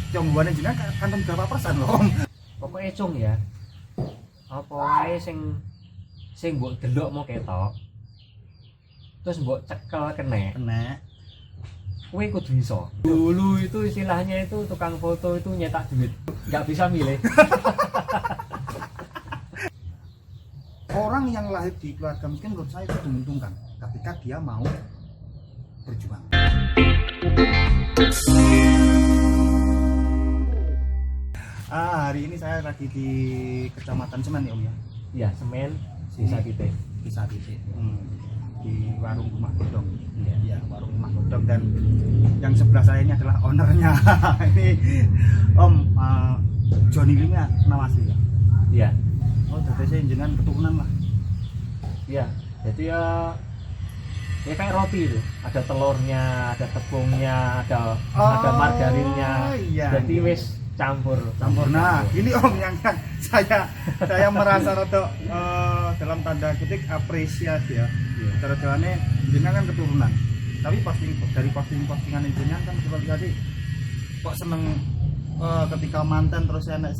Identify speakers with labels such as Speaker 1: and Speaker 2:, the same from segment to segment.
Speaker 1: Jonggoane jenengan kanton berapa persen lho Om?
Speaker 2: Pokoknya cung ya. Apa wae sing mbok delok mau ketok. Terus mbok cekel kena. Kowe kudu iso. Dulu itu istilahnya itu tukang foto itu nyetak duit. Enggak bisa milih.
Speaker 1: Orang yang lahir di keluarga miskin menurut saya itu menguntungkan ketika dia mau berjuang. Hari ini saya lagi di Kecamatan Semen ya Om ya?
Speaker 2: Iya, Semen Desa Titik.
Speaker 1: Desa Titik. Di warung rumah godong.
Speaker 2: Iya.
Speaker 1: Ya, warung rumah godong, dan yang sebelah saya ini adalah ownernya. Ini Om Joni Limnya Nawasi ya?
Speaker 2: Iya.
Speaker 1: Oh, jadi jenengan keturunan lah.
Speaker 2: Iya. Jadi ya kayak roti itu, ada telurnya, ada tepungnya, ada margarinnya.
Speaker 1: Iya.
Speaker 2: Jadi wis campur.
Speaker 1: Nah, ini Om yang saya merasa rada dalam tanda kutip apresiasi ya.
Speaker 2: Iya.
Speaker 1: Cara jalannya jenengan kan keturunan. Tapi dari postingan jenengan kan seperti tadi kok seneng ketika mantan terus enek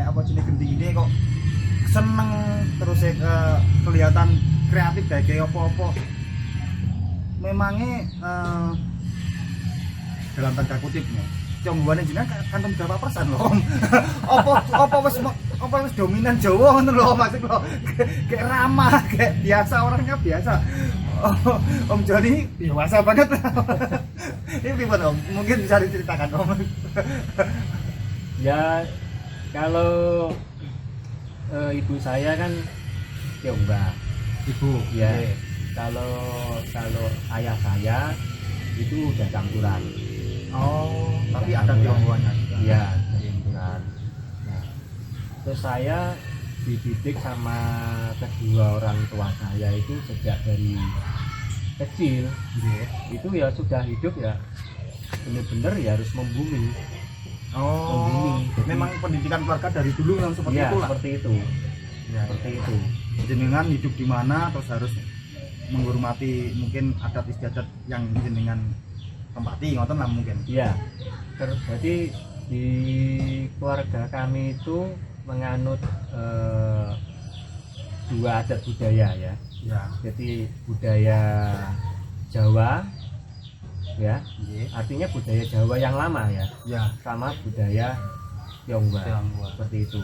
Speaker 1: apa jenis gending ini kok seneng terus kelihatan kreatif kayak apa-apa. Memangnya dalam tanda kutipnya jonggoane jenengan kanton berapa persen lho Om? apa wis dominan Jawa ngono lho maksud lho. Kayak ramah, kayak biasa, orangnya biasa. Om Joni dewasa banget. Ini gimana Om? Mungkin bisa diceritakan Om.
Speaker 2: Ya kalau ibu saya kan Tionghoa.
Speaker 1: Ibu.
Speaker 2: Ya.
Speaker 1: Oke.
Speaker 2: Kalau ayah saya itu udah campuran.
Speaker 1: Oh, tapi
Speaker 2: Udah
Speaker 1: ada
Speaker 2: campuran.
Speaker 1: Tionghoanya juga.
Speaker 2: Iya, campuran. Nah, terus saya dididik sama kedua orang tua saya itu sejak dari kecil.
Speaker 1: Nggih.
Speaker 2: Itu ya sudah hidup ya bener-bener ya harus membumi.
Speaker 1: Oh,
Speaker 2: Membumi. Jadi-
Speaker 1: memang pendidikan keluarga dari dulu yang seperti
Speaker 2: Ya,
Speaker 1: itu lah.
Speaker 2: seperti itu.
Speaker 1: Ya,
Speaker 2: Seperti itu.
Speaker 1: jenengan hidup di mana terus harus menghormati mungkin adat istiadat yang jenengan tempati ngoten lah mungkin.
Speaker 2: Iya. Jadi di keluarga kami itu menganut dua adat budaya ya.
Speaker 1: Ya.
Speaker 2: Jadi budaya Jawa ya,
Speaker 1: Nggih.
Speaker 2: artinya budaya Jawa yang lama ya,
Speaker 1: Ya.
Speaker 2: sama budaya Tionghoa.
Speaker 1: Tionghoa.
Speaker 2: Seperti itu.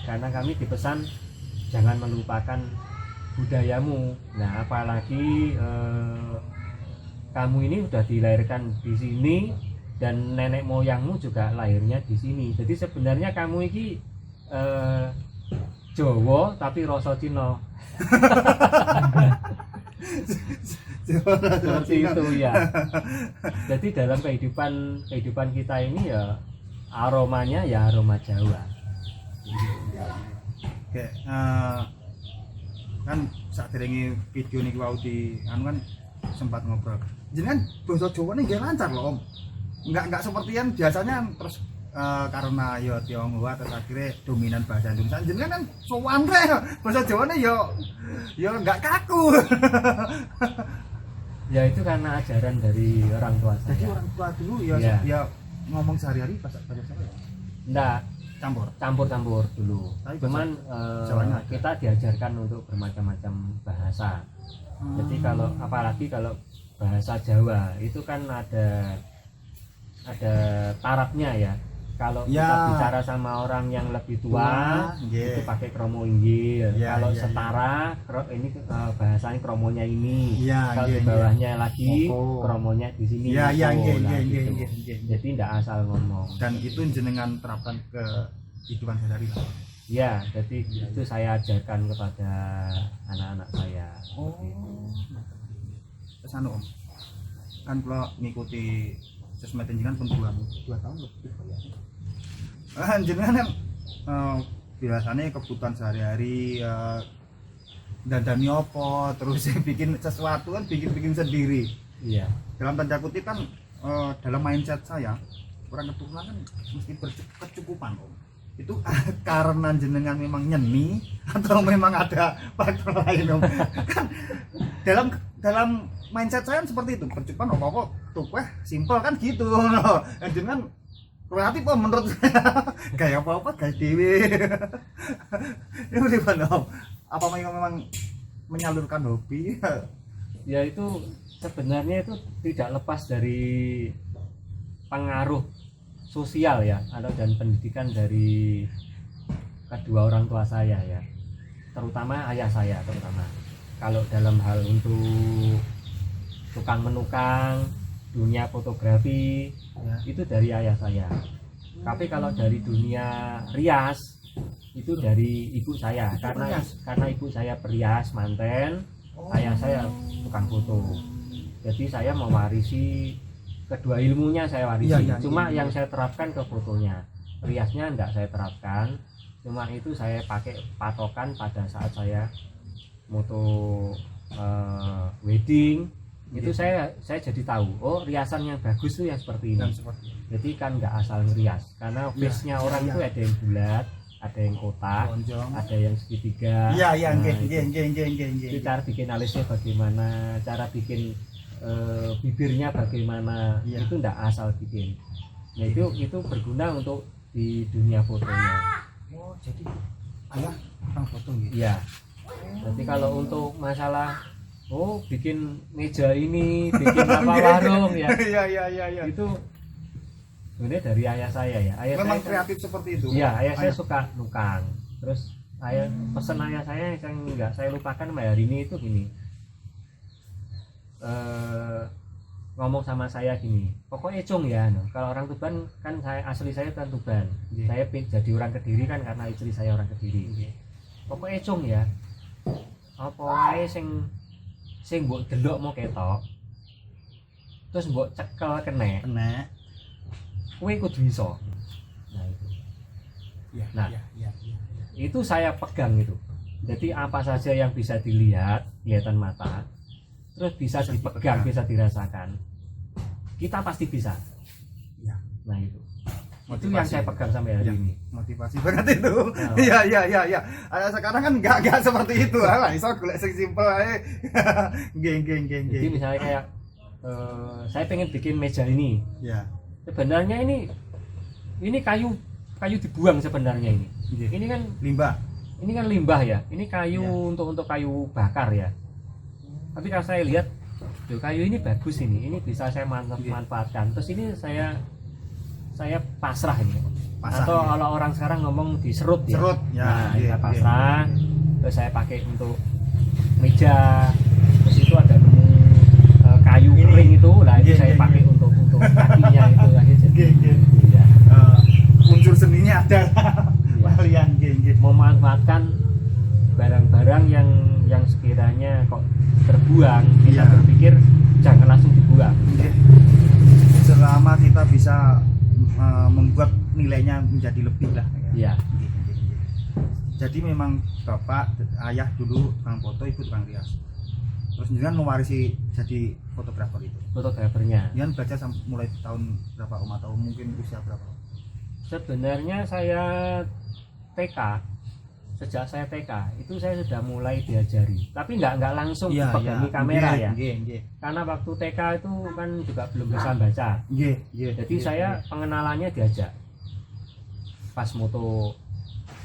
Speaker 2: Karena kami dipesan jangan melupakan budayamu. Nah, apalagi kamu ini sudah dilahirkan di sini dan nenek moyangmu juga lahirnya di sini. Jadi sebenarnya kamu ini Jawa tapi rasa Cina. Seperti itu ya. Jadi dalam kehidupan kita ini ya aromanya ya aroma Jawa.
Speaker 1: Kayak kan saat derenge video niki wau di anu kan sempat ngobrol. Jenengan basa Jawane nggih lancar loh Om. Enggak seperti yang biasanya terus karena ya Tionghoa terus akhirnya dominan bahasa Indonesia. Jenengan kan sowan rek basa Jawane ya enggak kaku.
Speaker 2: Ya itu karena ajaran dari orang tua saya.
Speaker 1: Jadi orang tua dulu ya
Speaker 2: Iya.
Speaker 1: ya ngomong sehari-hari bahasa Jawa ya.
Speaker 2: Enggak,
Speaker 1: Campur.
Speaker 2: dulu.
Speaker 1: Tapi
Speaker 2: Cuman
Speaker 1: Jawanya ada.
Speaker 2: kita diajarkan untuk bermacam-macam bahasa. Jadi kalau apalagi kalau bahasa Jawa itu kan ada tarafnya ya. Kalau
Speaker 1: Ya.
Speaker 2: kita bicara sama orang yang lebih tua,
Speaker 1: nggih.
Speaker 2: itu pakai kromo inggil.
Speaker 1: Ya,
Speaker 2: Kalau
Speaker 1: ya,
Speaker 2: setara ini bahasanya kromonya ini.
Speaker 1: Ya,
Speaker 2: Kalau
Speaker 1: nggih,
Speaker 2: di bawahnya lagi
Speaker 1: Moko.
Speaker 2: kromonya di sini.
Speaker 1: Ya, ya,
Speaker 2: Moko.
Speaker 1: nggih,
Speaker 2: Nah,
Speaker 1: nggih,
Speaker 2: gitu.
Speaker 1: nggih.
Speaker 2: Jadi tidak asal ngomong.
Speaker 1: Dan itu jenengan terapkan ke kehidupan sehari-hari lah.
Speaker 2: Ya, jadi itu saya ajarkan kepada anak-anak saya. Seperti itu.
Speaker 1: Terus anu Om, kan kalau ngikuti sosmed jenengan pun 2 tahun lebih ya. Jenengan kan biasanya kebutuhan sehari-hari dandani apa terus bikin sesuatu kan bikin sendiri.
Speaker 2: Iya.
Speaker 1: Dalam tanda kutip kan dalam mindset saya orang keturunan kan mesti berkecukupan Om. Itu karena jenengan memang nyeni atau memang ada faktor lain Om? Kan dalam mindset saya kan seperti itu, bercukupan apa-apa tuh simple kan gitu. Jenengan kreatif kok menurut saya. Kayak apa kayak dewe. Ini gimana Om? Apa memang menyalurkan hobi?
Speaker 2: Ya itu sebenarnya itu tidak lepas dari pengaruh sosial ya, atau dan pendidikan dari kedua orang tua saya ya, terutama ayah saya terutama. Kalau dalam hal untuk tukang menukang, dunia fotografi
Speaker 1: Ya.
Speaker 2: itu dari ayah saya. Tapi kalau dari dunia rias itu dari ibu saya, karena ibu saya perias manten, ayah saya tukang foto. Jadi saya mewarisi kedua ilmunya, saya warisi.
Speaker 1: Iya, iya,
Speaker 2: Cuma
Speaker 1: iya.
Speaker 2: yang saya terapkan ke fotonya, riasnya enggak saya terapkan. Cuma itu saya pakai patokan pada saat saya moto wedding. Itu saya jadi tahu, oh riasan yang bagus tuh yang seperti ini.
Speaker 1: Dan seperti itu.
Speaker 2: Jadi kan nggak asal ngerias, karena face-nya orang
Speaker 1: iya.
Speaker 2: itu ada yang bulat, ada yang kotak,
Speaker 1: Lonjong.
Speaker 2: ada yang segitiga.
Speaker 1: Iya, iya,
Speaker 2: Nah,
Speaker 1: nggih,
Speaker 2: itu.
Speaker 1: nggih.
Speaker 2: Itu cara bikin alisnya bagaimana, cara bikin bibirnya bagaimana,
Speaker 1: Iya.
Speaker 2: itu nggak asal bikin. Nah itu berguna untuk di dunia fotonya.
Speaker 1: Oh, jadi ayah tukang foto gitu.
Speaker 2: Iya. Jadi kalau untuk masalah bikin meja ini, bikin apa warung ya,
Speaker 1: Iya.
Speaker 2: itu sebenarnya dari ayah saya ya. Ayah
Speaker 1: Memang
Speaker 2: saya
Speaker 1: kreatif seperti itu.
Speaker 2: Iya, ayah saya suka nukang. Terus pesan ayah saya yang nggak saya lupakan sampai hari ini itu gini. Ngomong sama saya gini, pokoknya cung ya, no. Kalau orang Tuban kan asli saya kan Tuban.
Speaker 1: Iya.
Speaker 2: Saya jadi orang Kediri kan karena istri saya orang Kediri. Pokoknya cung ya. Apa wae sing mbok delok mau ketok. Terus mbok cekel kena, kowe kudu iso. Nah itu.
Speaker 1: Iya.
Speaker 2: Nah.
Speaker 1: Iya.
Speaker 2: Itu saya pegang itu. Jadi apa saja yang bisa dilihat, kelihatan mata, terus bisa dipegang, bisa dirasakan, kita pasti bisa.
Speaker 1: Ya.
Speaker 2: Nah itu
Speaker 1: Motivasi.
Speaker 2: yang saya pegang sampai hari
Speaker 1: Ya.
Speaker 2: ini.
Speaker 1: Motivasi banget itu.
Speaker 2: Nah.
Speaker 1: Iya. Sekarang kan enggak seperti itu. Lah iso golek sing simpel ae. Geng.
Speaker 2: Jadi misalnya kayak saya pengen bikin meja ini.
Speaker 1: Ya.
Speaker 2: Sebenarnya ini kayu dibuang sebenarnya ini. Ini kan limbah ya. Ini kayu
Speaker 1: Ya.
Speaker 2: untuk kayu bakar ya. Tapi kalau saya lihat, kayu ini bagus ini bisa saya manfaatkan. Terus ini saya pasrah ini. Atau
Speaker 1: ya.
Speaker 2: kalau orang sekarang ngomong diserut ya.
Speaker 1: Serut ya.
Speaker 2: Nah, kita pasrah. Terus saya pakai untuk meja. Terus itu ada kayu
Speaker 1: Ini.
Speaker 2: kering itu, lah itu
Speaker 1: Iya,
Speaker 2: saya
Speaker 1: iya,
Speaker 2: pakai
Speaker 1: iya.
Speaker 2: untuk kakinya itu akhirnya jadi. Ya.
Speaker 1: Unsur seninya ada.
Speaker 2: Iya.
Speaker 1: Kalian geng.
Speaker 2: Memanfaatkan barang-barang yang sekiranya kok terbuang, kita
Speaker 1: Iya.
Speaker 2: berpikir jangan langsung dibuang.
Speaker 1: Selama kita bisa membuat nilainya menjadi lebih lah.
Speaker 2: Iya.
Speaker 1: Jadi memang bapak, ayah dulu tukang foto, ibu tukang rias. Terus jangan mewarisi jadi fotografer itu.
Speaker 2: Fotografernya.
Speaker 1: Jangan belajar mulai tahun berapa Om, atau mungkin usia berapa?
Speaker 2: Sebenarnya saya TK, sejak saya TK itu saya sudah mulai diajari, tapi nggak langsung dipegangi kamera ya. Karena waktu TK itu kan juga belum bisa baca. Jadi saya pengenalannya diajak pas moto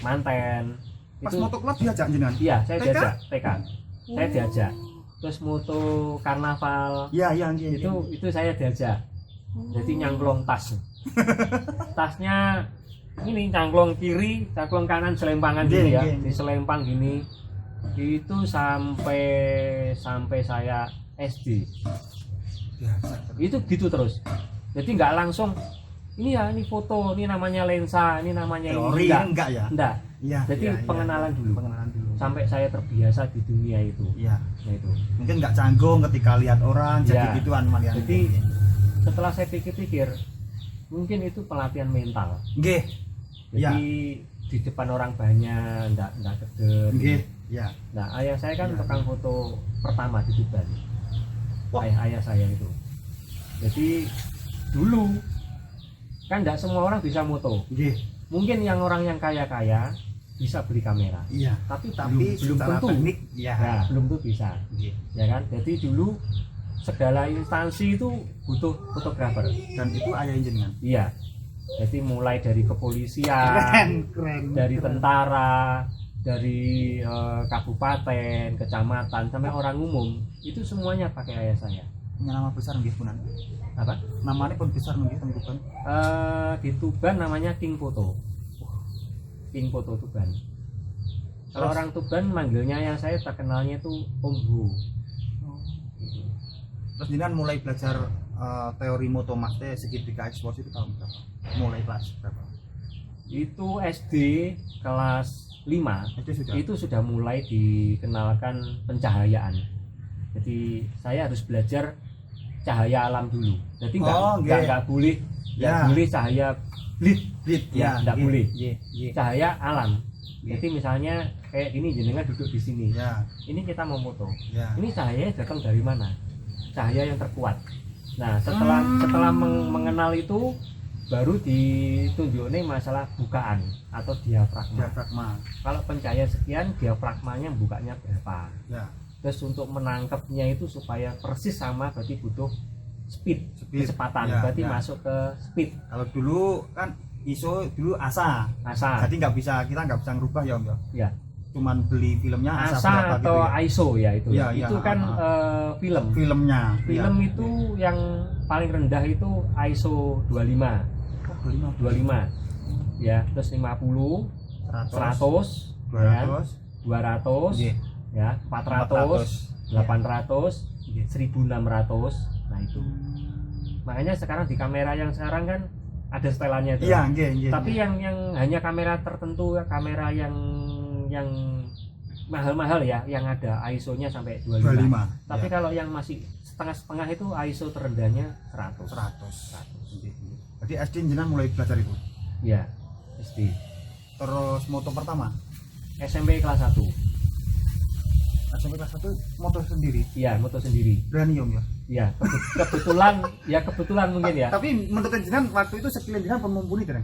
Speaker 2: manten.
Speaker 1: Pas
Speaker 2: itu,
Speaker 1: moto klub diajak jenengan?
Speaker 2: Iya, saya
Speaker 1: TK?
Speaker 2: diajak TK. Saya diajak. Terus moto karnaval.
Speaker 1: Iya,
Speaker 2: Itu saya diajak. Jadi nyangklong tas. Tasnya ini cangklong kiri, cangklong kanan selempangan gini ya, di selempang gini. Itu sampai saya SD. Itu gitu terus. Jadi nggak langsung ini foto, ini namanya lensa, ini namanya
Speaker 1: teori
Speaker 2: ini
Speaker 1: enggak ya?
Speaker 2: Enggak.
Speaker 1: Iya.
Speaker 2: Jadi pengenalan dulu.
Speaker 1: Pengenalan dulu.
Speaker 2: Sampai saya terbiasa di dunia itu.
Speaker 1: Iya.
Speaker 2: Nah itu.
Speaker 1: Mungkin nggak canggung ketika lihat orang jadi
Speaker 2: Ya.
Speaker 1: gituan malian.
Speaker 2: Jadi setelah saya pikir-pikir, mungkin itu pelatihan mental.
Speaker 1: Nggih.
Speaker 2: Jadi di depan orang banyak, enggak gede.
Speaker 1: Nggih. Ya.
Speaker 2: Nah, ayah saya kan
Speaker 1: Ya.
Speaker 2: tukang foto pertama di Tuban.
Speaker 1: Wah.
Speaker 2: Ayah saya itu. Jadi dulu kan enggak semua orang bisa moto.
Speaker 1: Nggih.
Speaker 2: Mungkin orang yang kaya-kaya bisa beli kamera.
Speaker 1: Iya.
Speaker 2: Tapi belum
Speaker 1: secara
Speaker 2: tentu.
Speaker 1: teknik ya.
Speaker 2: Nah, belum tentu bisa.
Speaker 1: Nggih.
Speaker 2: Ya kan? Jadi dulu segala instansi itu butuh fotografer.
Speaker 1: Dan itu ayah jenengan.
Speaker 2: Iya. Jadi mulai dari kepolisian,
Speaker 1: keren.
Speaker 2: dari tentara, dari kabupaten, kecamatan, sampai orang umum, itu semuanya pakai ayah saya.
Speaker 1: Punya nama besar nggih Punan.
Speaker 2: Apa?
Speaker 1: Namanya pun besar nggih teng Tuban.
Speaker 2: Di Tuban namanya King Foto. King Foto Tuban. Kalau
Speaker 1: Terus?
Speaker 2: orang Tuban manggilnya yang saya terkenalnya itu Om Hu.
Speaker 1: Terus jenengan mulai belajar teori moto mas teh segitiga ekspos itu tahun berapa? Mulai kelas berapa?
Speaker 2: Itu SD kelas 5
Speaker 1: Itu sudah.
Speaker 2: itu sudah mulai dikenalkan pencahayaan. Jadi saya harus belajar cahaya alam dulu. Jadi nggak boleh
Speaker 1: Ya.
Speaker 2: boleh cahaya blit, ya nggak boleh.
Speaker 1: Iya.
Speaker 2: Cahaya alam.
Speaker 1: Iya.
Speaker 2: Jadi misalnya kayak gini jenengan duduk di sini.
Speaker 1: Ya.
Speaker 2: Ini kita mau foto.
Speaker 1: Ya.
Speaker 2: Ini cahayanya datang dari mana? Cahaya yang terkuat. Nah setelah mengenal itu baru ditunjuknya masalah bukaan atau diafragma.
Speaker 1: Diafragma.
Speaker 2: Kalau pencahayaan sekian diafragmanya bukanya berapa?
Speaker 1: Ya.
Speaker 2: Terus untuk menangkapnya itu supaya persis sama berarti butuh speed. Kecepatan.
Speaker 1: Ya,
Speaker 2: Berarti
Speaker 1: ya.
Speaker 2: masuk ke speed
Speaker 1: Kalau dulu kan ISO dulu ASA.
Speaker 2: ASA.
Speaker 1: Jadi kita nggak bisa ngerubah ya Om ya.
Speaker 2: Ya.
Speaker 1: Cuman beli filmnya ASA,
Speaker 2: ASA
Speaker 1: berapa
Speaker 2: atau
Speaker 1: gitu ya.
Speaker 2: ISO ya itu.
Speaker 1: Ya,
Speaker 2: Itu
Speaker 1: ya,
Speaker 2: kan film.
Speaker 1: Filmnya.
Speaker 2: Film
Speaker 1: ya.
Speaker 2: itu yang paling rendah itu ISO 25.
Speaker 1: Oh, 25.
Speaker 2: 25. Ya, terus 50, 100,
Speaker 1: 200,
Speaker 2: 200,
Speaker 1: Iya.
Speaker 2: ya, 400, 800,
Speaker 1: Iya.
Speaker 2: 1600. Nah, itu. Makanya sekarang di kamera yang sekarang kan ada setelannya itu.
Speaker 1: Iya, nggih.
Speaker 2: Tapi yang hanya kamera tertentu, kamera yang mahal-mahal ya, yang ada ISO-nya sampai 25.
Speaker 1: 25.
Speaker 2: Tapi
Speaker 1: ya.
Speaker 2: kalau yang masih setengah-setengah itu ISO terendahnya 100.
Speaker 1: 100. Nggih. Jadi SD jenengan mulai belajar itu.
Speaker 2: Ya, SD.
Speaker 1: Terus moto pertama,
Speaker 2: SMP kelas 1.
Speaker 1: SMP kelas 1 moto sendiri.
Speaker 2: Iya, moto sendiri.
Speaker 1: Berani Om ya.
Speaker 2: Ya, kebetulan mungkin ya.
Speaker 1: Tapi menurut jenengan waktu itu skill jenengan pun mumpuni kan?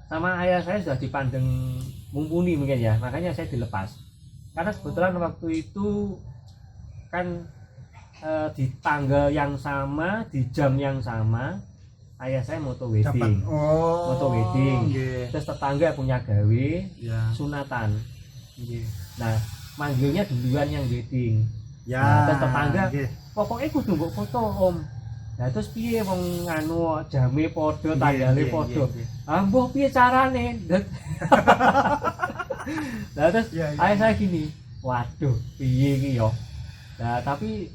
Speaker 2: Sama ayah saya sudah dipandang mumpuni mungkin ya, makanya saya dilepas. Karena kebetulan waktu itu kan di tanggal yang sama, di jam yang sama, ayah saya moto wedding. Moto wedding.
Speaker 1: Nggih.
Speaker 2: Terus tetangga punya gawe
Speaker 1: Ya.
Speaker 2: sunatan.
Speaker 1: Nggih.
Speaker 2: Nah, manggilnya duluan yang wedding.
Speaker 1: Ya.
Speaker 2: Nah, terus tetangga,
Speaker 1: nggih.
Speaker 2: pokoknya kudu mbok foto Om. Nah terus piye wong anu jame padha,
Speaker 1: Nggih,
Speaker 2: tanggalé
Speaker 1: nggih,
Speaker 2: padha.
Speaker 1: nggih.
Speaker 2: Ah mbuh piye carane? Nah terus
Speaker 1: Iya, iya.
Speaker 2: ayah saya gini, waduh piye iki yo. Nah tapi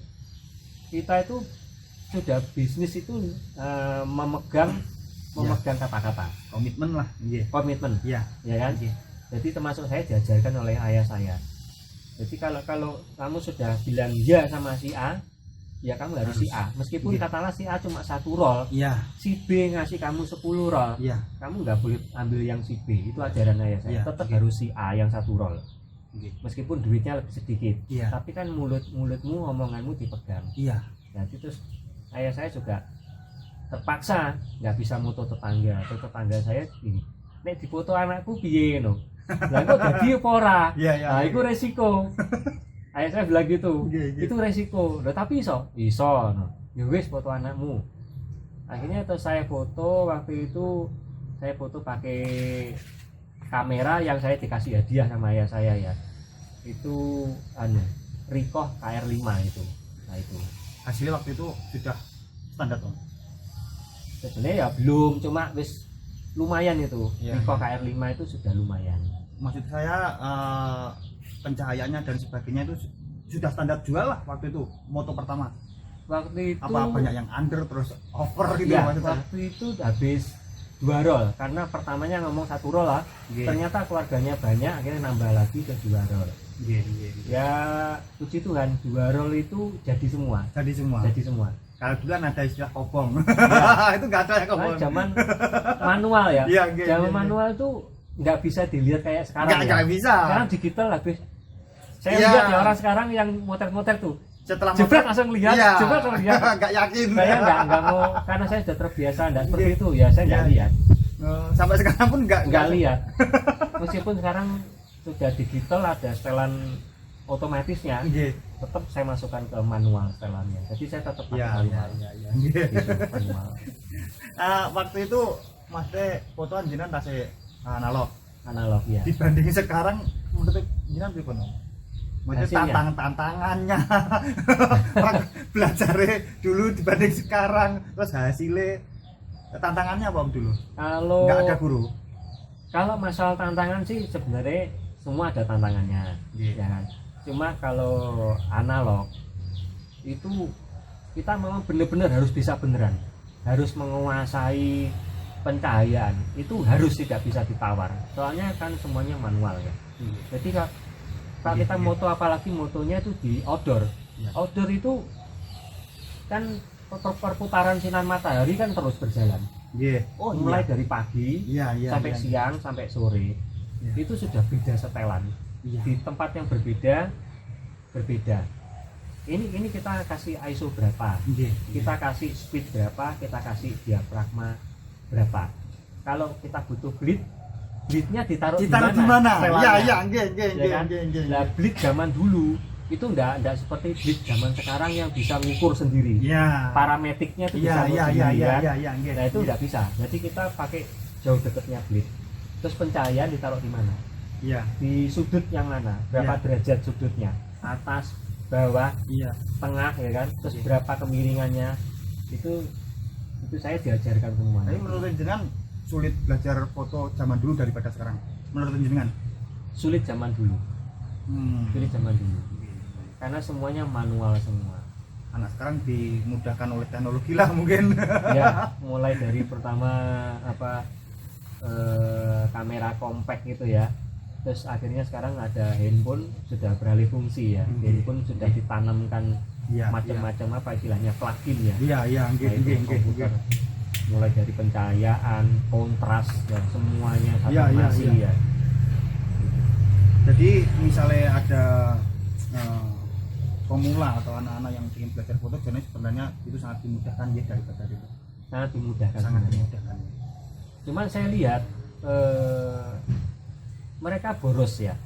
Speaker 2: kita itu sudah bisnis itu memegang kata-kata,
Speaker 1: Komitmen lah. Nggih.
Speaker 2: komitmen,
Speaker 1: Iya.
Speaker 2: ya kan?
Speaker 1: Nggih.
Speaker 2: Jadi termasuk saya diajarkan oleh ayah saya. Jadi kalau kamu sudah bilang ya sama si A, ya kamu harus si A. Meskipun
Speaker 1: Iya.
Speaker 2: katakanlah si A cuma 1 roll,
Speaker 1: Iya.
Speaker 2: si B ngasih kamu 10 roll,
Speaker 1: Iya.
Speaker 2: kamu nggak boleh ambil yang si B. Itu ajaran ayah saya.
Speaker 1: Iya,
Speaker 2: Tetap
Speaker 1: iya.
Speaker 2: harus si A yang 1 roll.
Speaker 1: Nggih.
Speaker 2: Meskipun duitnya lebih sedikit.
Speaker 1: Iya.
Speaker 2: Tapi kan mulutmu, omonganmu dipegang.
Speaker 1: Iya.
Speaker 2: Jadi terus ayah saya juga terpaksa nggak bisa moto tetangga. Atau tetangga saya gini, nek difoto anakku piye no. Lah kok dadi apa ora?
Speaker 1: Iya, iya.
Speaker 2: Nah, itu resiko. Ayah saya bilang gitu.
Speaker 1: Iya.
Speaker 2: Itu resiko. Loh, tapi iso no. Ya wis foto anakmu. Akhirnya terus saya foto waktu itu, saya foto pakai kamera yang saya dikasih hadiah sama ayah saya ya. Itu Ricoh KR5 itu. Nah itu.
Speaker 1: Hasilnya waktu itu sudah standar Om.
Speaker 2: Sebenarnya ya belum, cuma wis lumayan itu.
Speaker 1: Iya,
Speaker 2: Ricoh
Speaker 1: iya.
Speaker 2: KR5 itu sudah lumayan.
Speaker 1: Maksud saya pencahayaannya dan sebagainya itu sudah standar jual lah waktu itu moto pertama.
Speaker 2: Waktu itu
Speaker 1: Apa banyak yang under terus over gitu
Speaker 2: ya,
Speaker 1: maksud saya.
Speaker 2: waktu itu habis 2 roll karena pertamanya ngomong 1 roll lah.
Speaker 1: Nggih.
Speaker 2: Ternyata keluarganya banyak, akhirnya nambah lagi ke 2 roll.
Speaker 1: Nggih.
Speaker 2: Ya puji Tuhan 2 roll itu jadi semua.
Speaker 1: Jadi semua.
Speaker 2: Jadi semua.
Speaker 1: Kalau dulu kan ada istilah kobong. Itu nggak ada ya
Speaker 2: Nah,
Speaker 1: kobong.
Speaker 2: zaman manual ya.
Speaker 1: Iya, nggih,
Speaker 2: Zaman
Speaker 1: nggih,
Speaker 2: manual itu nggak bisa dilihat kayak sekarang.
Speaker 1: Nggak bisa.
Speaker 2: Sekarang digital habis. Saya
Speaker 1: Iya.
Speaker 2: lihat ya orang sekarang yang motor-motor tuh.
Speaker 1: Setelah
Speaker 2: Jebret langsung lihat,
Speaker 1: Iya.
Speaker 2: jebret langsung lihat.
Speaker 1: Nggak yakin.
Speaker 2: Saya nggak mau karena saya sudah terbiasa enggak seperti itu ya, saya nggak
Speaker 1: Iya.
Speaker 2: lihat.
Speaker 1: Sampai sekarang pun
Speaker 2: Nggak lihat. Meskipun sekarang sudah digital ada setelan otomatisnya,
Speaker 1: Nggih.
Speaker 2: tetap saya masukkan ke manual setelannya. Jadi saya tetap pakai
Speaker 1: Iya.
Speaker 2: manual.
Speaker 1: Iya.
Speaker 2: Gitu, manual.
Speaker 1: Waktu itu maksudnya foto jenengan tasih analog
Speaker 2: analog ya.
Speaker 1: dibanding sekarang menurut jenengan pripun? Maksudnya
Speaker 2: Hasilnya?
Speaker 1: tantangannya belajarnya dulu dibanding sekarang, terus hasilnya tantangannya apa Om dulu?
Speaker 2: Kalau
Speaker 1: Nggak ada guru?
Speaker 2: kalau masalah tantangan sih sebenarnya semua ada tantangannya,
Speaker 1: Iya.
Speaker 2: ya kan. Cuma kalau analog itu kita memang benar-benar harus bisa beneran, harus menguasai pencahayaan, itu harus tidak bisa ditawar. Soalnya kan semuanya manual ya. Jadi kalau kita moto, apalagi motonya itu di outdoor,
Speaker 1: Iya.
Speaker 2: outdoor itu kan perputaran sinar matahari kan terus berjalan.
Speaker 1: Iya. Oh
Speaker 2: Mulai dari pagi
Speaker 1: iya iya
Speaker 2: sampai
Speaker 1: iya.
Speaker 2: siang sampai sore,
Speaker 1: Iya.
Speaker 2: itu sudah beda setelan.
Speaker 1: Iya.
Speaker 2: Di tempat yang berbeda. Ini kita kasih ISO berapa,
Speaker 1: Iya.
Speaker 2: kita kasih speed berapa, kita kasih diafragma berapa. Kalau kita butuh bleednya ditaruh
Speaker 1: Di mana?
Speaker 2: setelannya.
Speaker 1: Iya iya nggih nggih
Speaker 2: Ya
Speaker 1: nggih
Speaker 2: kan?
Speaker 1: nggih.
Speaker 2: Nah, bleed zaman dulu itu enggak seperti bleed zaman sekarang yang bisa ngukur sendiri.
Speaker 1: Iya.
Speaker 2: Parametiknya itu bisa
Speaker 1: Iya
Speaker 2: ngukur
Speaker 1: iya iya
Speaker 2: sendiri
Speaker 1: iya
Speaker 2: kan.
Speaker 1: iya nggih.
Speaker 2: Nah itu enggak bisa. Jadi kita pakai jauh dekatnya bleed. Terus pencahayaan ditaruh di mana?
Speaker 1: Iya.
Speaker 2: Di sudut yang mana? Berapa
Speaker 1: Iya.
Speaker 2: derajat sudutnya? Atas, bawah,
Speaker 1: Iya.
Speaker 2: tengah ya kan? Terus
Speaker 1: Iya.
Speaker 2: berapa kemiringannya? Itu saya diajarkan semua.
Speaker 1: Tapi menurut jenengan sulit belajar foto zaman dulu daripada sekarang. Menurut jenengan?
Speaker 2: Sulit zaman dulu. Sulit zaman dulu.
Speaker 1: Iya.
Speaker 2: Karena semuanya manual semua.
Speaker 1: Anak sekarang dimudahkan oleh teknologi lah mungkin.
Speaker 2: Ya, mulai dari pertama kamera compact gitu ya. Terus akhirnya sekarang ada handphone sudah beralih fungsi ya. Handphone sudah ditanamkan
Speaker 1: Iya.
Speaker 2: macam-macam apa istilahnya plugin ya.
Speaker 1: Iya iya nggih
Speaker 2: Nah, itu
Speaker 1: nggih nggih.
Speaker 2: komputer. Mulai dari pencahayaan, kontras dan semuanya satu
Speaker 1: Iya, iya,
Speaker 2: masih
Speaker 1: iya.
Speaker 2: ya.
Speaker 1: Jadi misalnya ada pemula atau anak-anak yang ingin belajar foto, jadi sebenarnya itu sangat dimudahkan ya daripada itu.
Speaker 2: Sangat dimudahkan.
Speaker 1: Sangat
Speaker 2: sebenarnya.
Speaker 1: dimudahkan.
Speaker 2: Cuman saya lihat mereka boros ya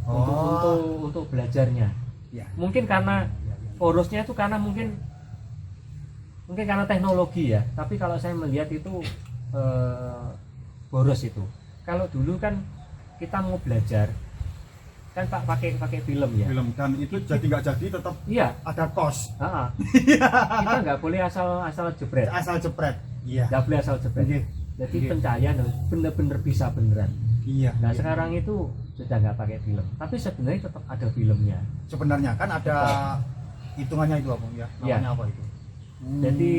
Speaker 2: untuk belajarnya.
Speaker 1: Ya.
Speaker 2: Mungkin karena borosnya itu karena mungkin karena teknologi ya. Tapi kalau saya melihat itu boros itu. Kalau dulu kan kita mau belajar kan Pak pakai film ya.
Speaker 1: Film dan itu jadi nggak jadi tetap
Speaker 2: Iya.
Speaker 1: ada kos.
Speaker 2: Kita nggak boleh asal jebret.
Speaker 1: Asal jepret. Iya.
Speaker 2: Nggak boleh asal jebret.
Speaker 1: Iya.
Speaker 2: Jadi
Speaker 1: Iya.
Speaker 2: pencahayaan harus bener-bener bisa beneran.
Speaker 1: Iya.
Speaker 2: Nah
Speaker 1: Iya.
Speaker 2: sekarang itu sudah nggak pakai film. Tapi sebenarnya tetap ada filmnya.
Speaker 1: Sebenarnya kan ada hitungannya itu apa ya?
Speaker 2: Iya.
Speaker 1: Namanya apa itu?
Speaker 2: Jadi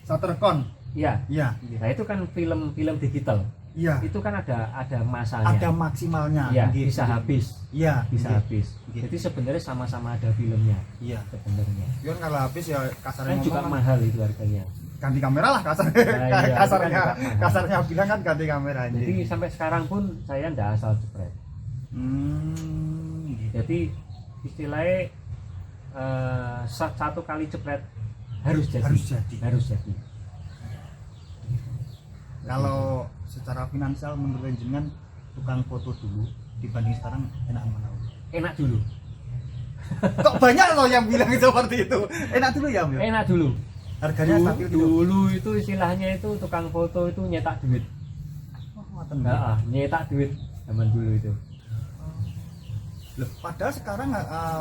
Speaker 1: Shuttercon.
Speaker 2: ya.
Speaker 1: Iya.
Speaker 2: Nah itu kan film digital.
Speaker 1: Iya.
Speaker 2: Itu kan ada masanya.
Speaker 1: Ada maksimalnya.
Speaker 2: Ya,
Speaker 1: Nggih.
Speaker 2: bisa habis.
Speaker 1: Iya.
Speaker 2: Bisa
Speaker 1: nggih.
Speaker 2: habis.
Speaker 1: Nggih.
Speaker 2: Jadi sebenarnya sama-sama ada filmnya
Speaker 1: Iya.
Speaker 2: sebenarnya.
Speaker 1: Kan kalau habis ya kasarnya
Speaker 2: Kan juga
Speaker 1: ngomong kan
Speaker 2: mahal itu harganya.
Speaker 1: ganti kamera lah kasarnya.
Speaker 2: Nah, iya, itu
Speaker 1: kasarnya
Speaker 2: kan juga mahal.
Speaker 1: kasarnya bilang kan ganti kamera aja.
Speaker 2: Jadi sampai sekarang pun saya nggak asal jepret.
Speaker 1: gitu.
Speaker 2: Jadi istilahnya satu kali jepret harus jadi.
Speaker 1: Harus jadi.
Speaker 2: Jadi.
Speaker 1: Kalau secara finansial menurut jenengan tukang foto dulu dibanding sekarang enak mana?
Speaker 2: Enak dulu.
Speaker 1: Kok banyak loh yang bilang seperti itu. Enak dulu ya, Om?
Speaker 2: Enak dulu.
Speaker 1: Harganya stabil gitu.
Speaker 2: Dulu itu istilahnya itu tukang foto itu nyetak duit.
Speaker 1: Oh, ngoten nggih.
Speaker 2: Nyetak duit zaman dulu itu.
Speaker 1: Loh, padahal sekarang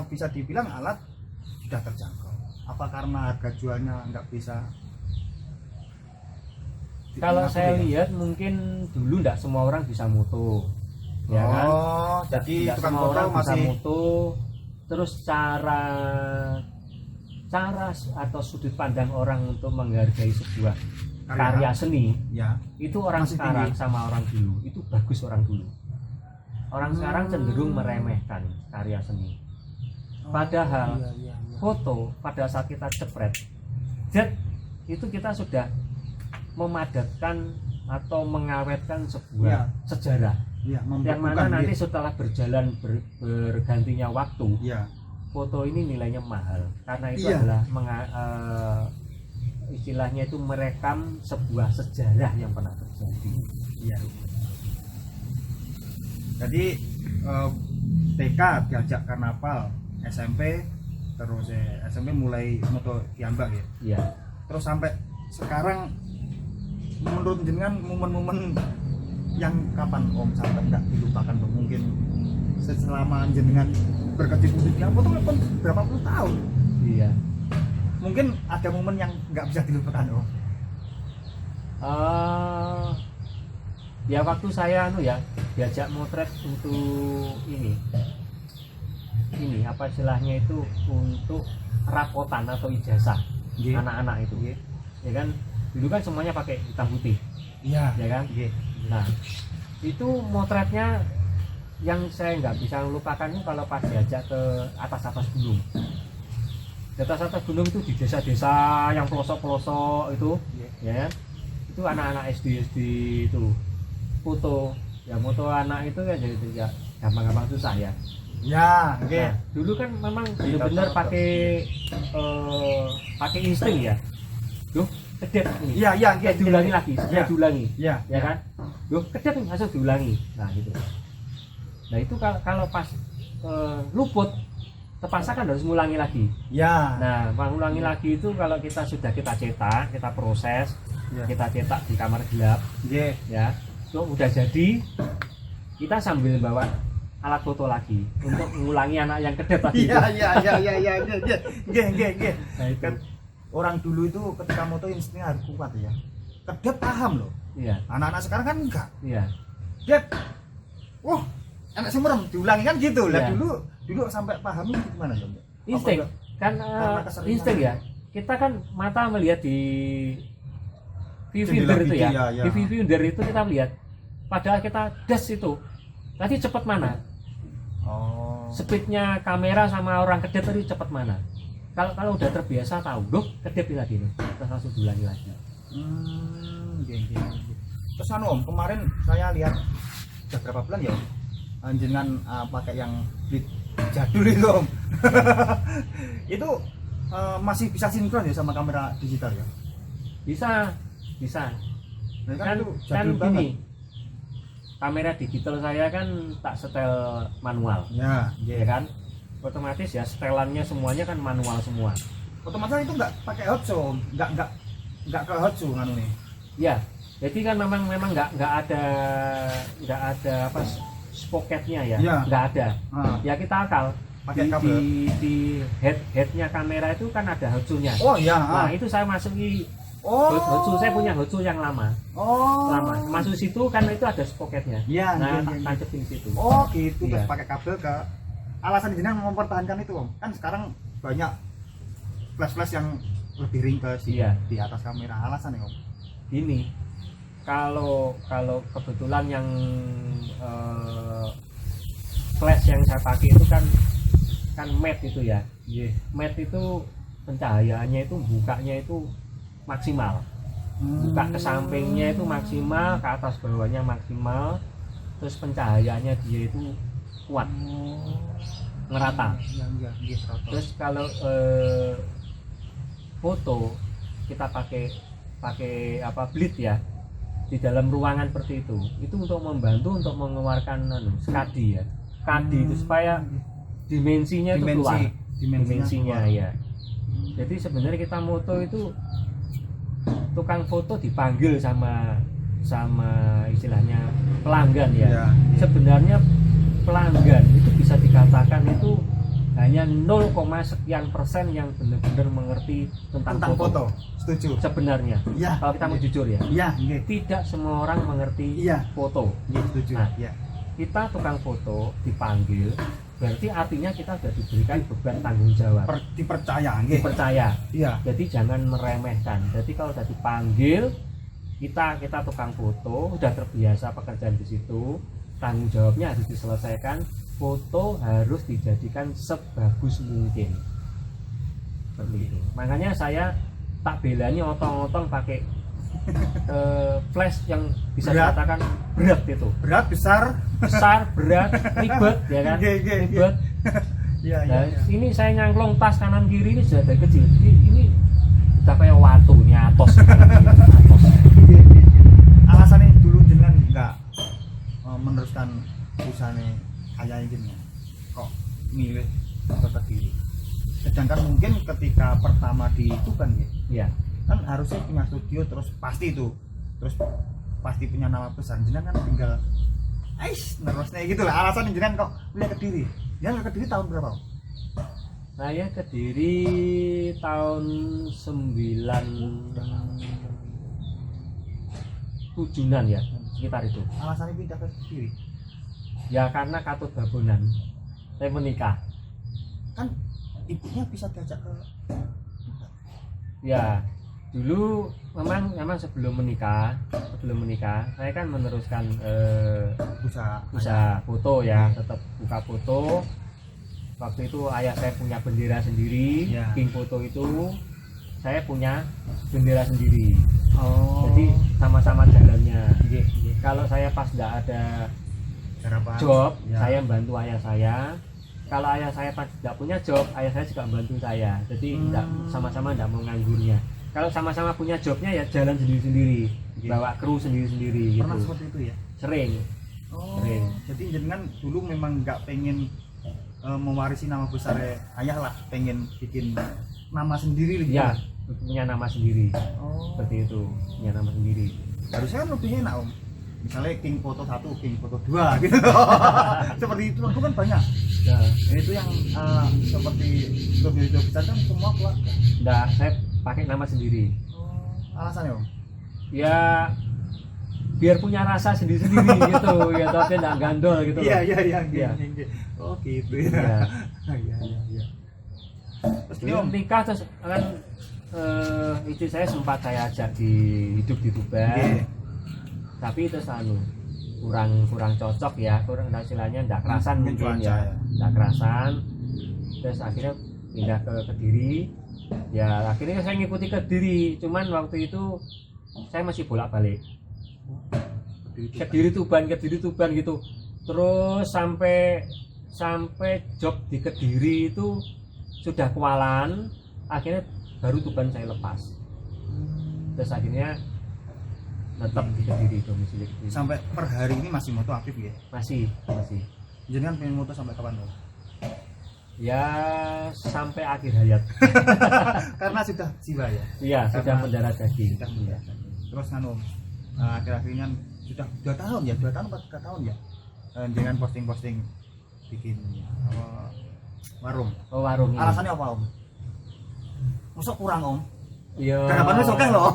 Speaker 1: bisa dibilang alat sudah terjangkau. Apa karena harga jualnya nggak bisa?
Speaker 2: Kalau
Speaker 1: Aku
Speaker 2: saya
Speaker 1: tidak.
Speaker 2: lihat mungkin dulu nggak semua orang bisa moto, ya kan?
Speaker 1: Oh, jadi
Speaker 2: Nggak
Speaker 1: tukang
Speaker 2: semua
Speaker 1: foto
Speaker 2: orang bisa
Speaker 1: masih
Speaker 2: moto. Terus cara atau sudut pandang orang untuk menghargai sebuah karya seni
Speaker 1: ya
Speaker 2: itu orang
Speaker 1: Masih
Speaker 2: sekarang
Speaker 1: tinggi.
Speaker 2: sama orang dulu itu bagus orang dulu. Orang sekarang cenderung meremehkan karya seni. Padahal
Speaker 1: iya.
Speaker 2: foto pada saat kita jepret jet itu kita sudah memadatkan atau mengawetkan sebuah sejarah
Speaker 1: Iya,
Speaker 2: yang mana nanti setelah berjalan bergantinya waktu
Speaker 1: Iya.
Speaker 2: foto ini nilainya mahal karena itu
Speaker 1: Iya.
Speaker 2: adalah istilahnya itu merekam sebuah sejarah yang pernah terjadi.
Speaker 1: Iya. Jadi TK diajak karnaval, SMP terus SMP mulai moto diambak ya.
Speaker 2: Iya.
Speaker 1: Terus sampai sekarang menurut jenengan momen-momen yang kapan Om sampai nggak dilupakan Om? Mungkin selama jenengan berkecimpung di foto kan berapa puluh tahun.
Speaker 2: Iya.
Speaker 1: Mungkin ada momen yang nggak bisa dilupakan Om.
Speaker 2: Ya waktu saya diajak motret untuk ini apa istilahnya itu, untuk rapotan atau ijazah anak-anak itu, ya kan dulu kan semuanya pakai hitam putih, ya kan. Nah itu motretnya yang saya nggak bisa lupakan itu kalau pas diajak ke atas gunung. Di atas gunung itu di desa-desa yang pelosok-pelosok itu, ya kan, itu anak-anak SD itu foto anak itu kan jadi ya gampang-gampang susah ya.
Speaker 1: Ya,
Speaker 2: Nah, dulu kan memang benar-benar pakai insting ya. Duh, kedep ini.
Speaker 1: Iya,
Speaker 2: Diulangi lagi, diulangi.
Speaker 1: Iya,
Speaker 2: Ya kan? Duh, kedep nih, langsung diulangi. Nah, gitu. Nah, itu kalau pas luput terpaksa kan harus ngulangi lagi.
Speaker 1: Ya.
Speaker 2: Nah, mengulangi lagi itu kalau kita cetak, kita proses, kita cetak di kamar gelap. Ya. Itu udah jadi, kita sambil bawa alat foto lagi untuk mengulangi anak yang kedep tadi.
Speaker 1: Iya.
Speaker 2: Nah, itu.
Speaker 1: Orang dulu itu ketika moto instingnya harus kuat ya. Kedep paham loh.
Speaker 2: Iya.
Speaker 1: Anak-anak sekarang kan enggak.
Speaker 2: Iya.
Speaker 1: Dep. Anak semerem diulangi kan gitu. Lah
Speaker 2: Iya.
Speaker 1: dulu sampai paham itu gimana ya?
Speaker 2: Insting kan insting ya. Kita kan mata melihat di viewfinder itu ya. Di viewfinder itu kita melihat. Padahal kita das itu. Tadi cepat mana? Speednya kamera sama orang kedep tadi cepat mana? Kalau udah terbiasa tahu, loh kedep lagi nih, terus langsung diulangi lagi.
Speaker 1: Terus Om, kemarin saya lihat udah berapa bulan ya Om? Jenengan pakai yang jadul itu Om. Itu masih bisa sinkron ya sama kamera digital ya?
Speaker 2: Bisa.
Speaker 1: Nah,
Speaker 2: Kan gini. Kamera digital saya kan tak setel manual. Ya kan? Otomatis ya setelannya semuanya kan manual semua.
Speaker 1: Otomatis itu nggak pakai hotsu, nggak ke hotsu nganu nih.
Speaker 2: Ya, jadi kan memang nggak ada apa spocketnya ya, nggak ada. Ya kita akal
Speaker 1: pakai kabel.
Speaker 2: Di headnya kamera itu kan ada hotsunya.
Speaker 1: Oh iya.
Speaker 2: Nah itu saya masuki. Hotsu saya punya hotsu yang lama. Lama. Masuk situ kan itu ada spocketnya.
Speaker 1: Iya.
Speaker 2: Nah tancepin situ.
Speaker 1: Gitu. Terus pakai kabel ke. Alasan jenengan mempertahankan itu Om, kan sekarang banyak flash yang lebih ringkas di atas kamera. Alasan ya Om?
Speaker 2: Ini kalau kebetulan yang flash yang saya pakai itu kan matte itu ya. Matte itu pencahayaannya itu bukanya itu maksimal. Buka ke sampingnya itu maksimal, ke atas bawahnya maksimal. Terus pencahayaannya dia itu kuat. Merata. Terus kalau foto kita pakai bleed ya di dalam ruangan seperti itu untuk membantu untuk mengeluarkan skadi ya. Skadi itu supaya dimensinya itu keluar. Dimensinya ya. Jadi sebenarnya kita moto itu tukang foto dipanggil sama istilahnya pelanggan ya. Sebenarnya pelanggan itu bisa dikatakan itu hanya 0, sekian persen yang benar-benar mengerti tentang foto. Setuju. Sebenarnya. Kalau kita mau jujur ya. Tidak semua orang mengerti foto.
Speaker 1: Setuju.
Speaker 2: Nah, kita tukang foto dipanggil, berarti artinya kita sudah diberikan beban tanggung jawab. Dipercaya. Jadi jangan meremehkan. Jadi kalau sudah dipanggil, kita tukang foto, udah terbiasa pekerjaan di situ. Tanggung jawabnya harus diselesaikan, foto harus dijadikan sebagus mungkin. Seperti itu. Makanya saya tak belanya otong-otong pakai flash yang bisa dikatakan berat itu.
Speaker 1: Besar,
Speaker 2: berat, ribet ya kan? Ribet. Nah, ini saya nyangklong tas kanan kiri ini sudah dari kecil. Ini udah kayak watu nih atos.
Speaker 1: Alasannya dulu jenengan enggak meneruskan usahanya kayak gini kok milih kota diri, sedangkan mungkin ketika pertama di itu kan kan harusnya punya studio terus pasti itu terus pasti punya nama besar, jenengan kan tinggal nerusnya gitu lah. Alasan jenengan kok pilih Kediri? Jenengan ke Kediri tahun berapa?
Speaker 2: Saya ke Kediri tahun 97-an ya, sekitar itu.
Speaker 1: Alasannya pindah ke Kediri?
Speaker 2: Ya karena Katut Babonan. Saya menikah.
Speaker 1: Kan ibunya bisa diajak ke
Speaker 2: Ya, dulu memang sebelum menikah saya kan meneruskan usaha foto ya, tetap buka foto. Waktu itu ayah saya punya bendera sendiri,
Speaker 1: Ya.
Speaker 2: King Foto itu saya punya bendera sendiri.
Speaker 1: Oh.
Speaker 2: Jadi sama-sama jalannya.
Speaker 1: Iya.
Speaker 2: Kalau saya pas tidak ada
Speaker 1: Harapan.
Speaker 2: job,
Speaker 1: Ya.
Speaker 2: saya bantu ayah saya. Kalau ayah saya pas tidak punya job, ayah saya juga bantu saya. Jadi sama-sama tidak mau nganggurnya. Kalau sama-sama punya jobnya ya jalan sendiri-sendiri, bawa kru sendiri-sendiri
Speaker 1: Pernah
Speaker 2: gitu.
Speaker 1: seperti itu ya?
Speaker 2: Sering. Sering.
Speaker 1: Jadi jenengan dulu memang nggak pengen mewarisi nama besar ayah lah, pengen bikin nama sendiri gitu.
Speaker 2: Ya, punya nama sendiri.
Speaker 1: Oh.
Speaker 2: Seperti itu, punya nama sendiri.
Speaker 1: Harusnya kan lebih enak om. Misalnya King Foto 1, King Foto 2 gitu. Seperti itu kan banyak.
Speaker 2: Nah,
Speaker 1: Itu yang seperti video besar kan semua keluarga.
Speaker 2: enggak, saya pakai nama sendiri.
Speaker 1: Alasannya om?
Speaker 2: Ya biar punya rasa sendiri-sendiri gitu, ya tapi enggak gandol gitu.
Speaker 1: Iya.
Speaker 2: Iya.
Speaker 1: Oh gitu ya.
Speaker 2: Ya.
Speaker 1: Iya. Terus ini
Speaker 2: Beliau
Speaker 1: om,
Speaker 2: nikah terus kan istri saya sempat saya ajak hidup di Tuban.
Speaker 1: Iya.
Speaker 2: Tapi terus kurang cocok ya, kurang istilahnya enggak kerasan mungkin
Speaker 1: cuaca
Speaker 2: ya. Enggak kerasan. Terus akhirnya pindah ke Kediri. Ya akhirnya saya ngikuti Kediri, cuman waktu itu saya masih bolak-balik. Kediri Tuban gitu. Terus sampai job di Kediri itu sudah kewalan, akhirnya baru Tuban saya lepas. Terus akhirnya tetap di Kediri, domisili Kediri.
Speaker 1: sampai per hari ini masih moto aktif ya?
Speaker 2: Masih.
Speaker 1: Jenengan pengen moto sampai kapan om?
Speaker 2: Ya sampai akhir hayat.
Speaker 1: Karena sudah jiwa ya?
Speaker 2: Iya, sudah mendarah daging.
Speaker 1: Sudah mendarah. Terus kan om, akhir-akhirnya sudah 2 tahun ya? 2 tahun atau 3 tahun ya? Dengan posting-posting bikin warung.
Speaker 2: Oh, warung ini.
Speaker 1: Alasannya apa om? Masuk kurang om?
Speaker 2: Iya.
Speaker 1: Harapannya oke loh.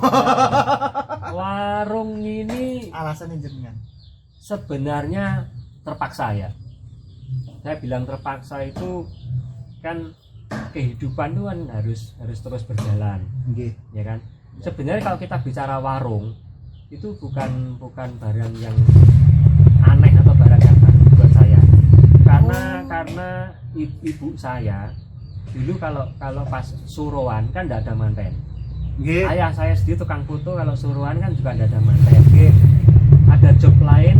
Speaker 2: Warung ini
Speaker 1: Alasannya jenengan?
Speaker 2: sebenarnya terpaksa ya. Saya bilang terpaksa itu kan kehidupan itu kan harus terus berjalan,
Speaker 1: Nggih.
Speaker 2: ya kan. Sebenarnya kalau kita bicara warung itu bukan barang yang aneh atau barang yang baru buat saya. Karena ibu saya dulu kalau pas suruhan kan tidak ada manten.
Speaker 1: Nggih.
Speaker 2: Ayah saya sendiri tukang foto, kalau suruhan kan juga tidak ada manten. Ada job lain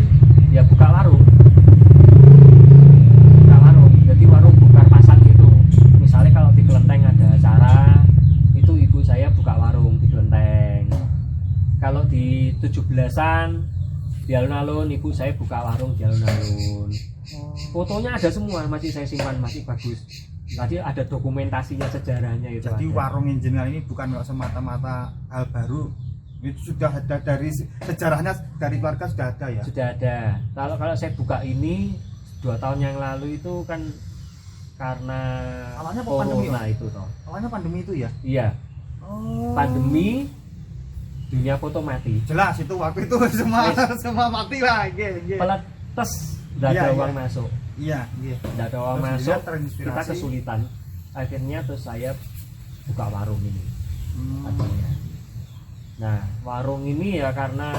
Speaker 2: ya buka warung. Jadi warung buka pasang gitu. Misalnya kalau di Kelenteng ada acara, itu ibu saya buka warung di Kelenteng. Kalau di 17-an di alun-alun, ibu saya buka warung di alun-alun. Fotonya ada semua, masih saya simpan, masih bagus. Tadi ada dokumentasinya, sejarahnya itu.
Speaker 1: Jadi
Speaker 2: ada.
Speaker 1: warung jenengan ini bukan semata-mata hal baru, itu sudah ada dari sejarahnya, dari keluarga sudah ada ya?
Speaker 2: Sudah ada. Kalau saya buka ini 2 tahun yang lalu itu kan karena
Speaker 1: Awalnya pandemi,
Speaker 2: corona itu toh.
Speaker 1: Awalnya pandemi itu ya?
Speaker 2: Iya,
Speaker 1: Oh.
Speaker 2: pandemi, dunia foto mati.
Speaker 1: Jelas itu waktu itu semua mati lah. Nggih.
Speaker 2: Peletes, tidak
Speaker 1: Iya,
Speaker 2: ada
Speaker 1: iya.
Speaker 2: uang masuk,
Speaker 1: Iya, nggih.
Speaker 2: tidak ada uang
Speaker 1: Terus
Speaker 2: masuk,
Speaker 1: dia terinspirasi.
Speaker 2: kita kesulitan. Akhirnya terus saya buka warung ini.
Speaker 1: Hmm.
Speaker 2: Akhirnya. Nah, warung ini ya karena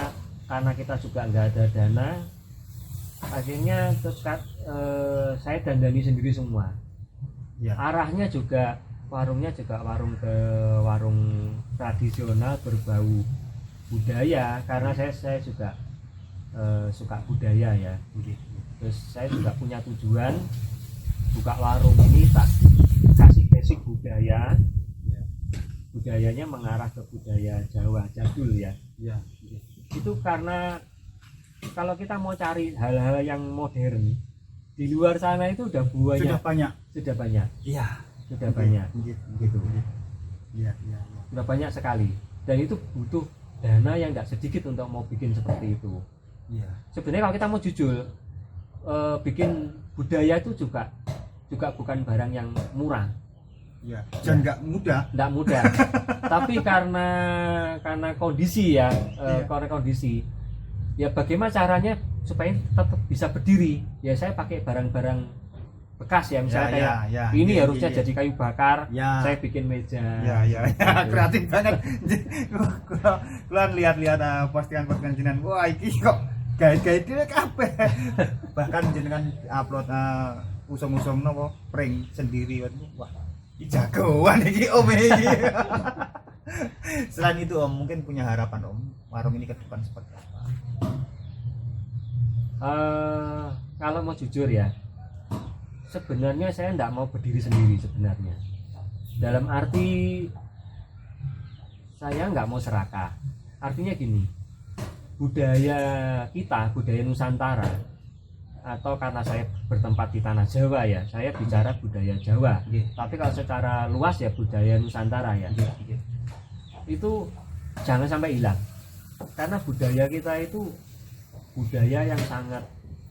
Speaker 2: kita juga nggak ada dana, akhirnya terus saya dandani sendiri semua.
Speaker 1: Ya.
Speaker 2: Arahnya juga warungnya juga warung tradisional berbau budaya, karena saya juga suka budaya ya. Terus saya juga punya tujuan buka warung ini tak kasih basic budaya. Budayanya mengarah ke budaya Jawa jadul ya.
Speaker 1: Iya.
Speaker 2: Itu karena kalau kita mau cari hal-hal yang modern di luar sana itu udah
Speaker 1: Sudah banyak.
Speaker 2: sudah banyak
Speaker 1: Iya.
Speaker 2: sudah banyak
Speaker 1: Gitu.
Speaker 2: gitu.
Speaker 1: Iya.
Speaker 2: Sudah banyak sekali, dan itu butuh dana yang nggak sedikit untuk mau bikin seperti itu.
Speaker 1: Iya.
Speaker 2: Sebenarnya kalau kita mau jujur, bikin budaya itu juga bukan barang yang murah.
Speaker 1: Iya. Dan nggak mudah.
Speaker 2: Nggak mudah. Tapi karena kondisi ya, karena kondisi, ya bagaimana caranya supaya tetap bisa berdiri? Ya saya pakai barang-barang bekas ya, misalnya kayak ini harusnya jadi kayu bakar, saya bikin meja.
Speaker 1: Ya. Kreatif banget. Kulan lihat-lihat postingan-postingan jenengan. Wah, iki kok gaya-gaya dhewe kabeh. Bahkan jenengan upload usum-usum napa prank sendiri. Wah, iki jagoan iki Om iki. Selain itu Om, mungkin punya harapan Om, warung ini ke depan seperti apa?
Speaker 2: Kalau mau jujur ya, sebenarnya saya tidak mau berdiri sendiri sebenarnya. Dalam arti saya nggak mau serakah. Artinya gini, budaya kita, budaya Nusantara, atau karena saya bertempat di tanah Jawa ya, saya bicara budaya Jawa. Tapi kalau secara luas ya budaya Nusantara ya. Itu jangan sampai hilang. Karena budaya kita itu budaya yang sangat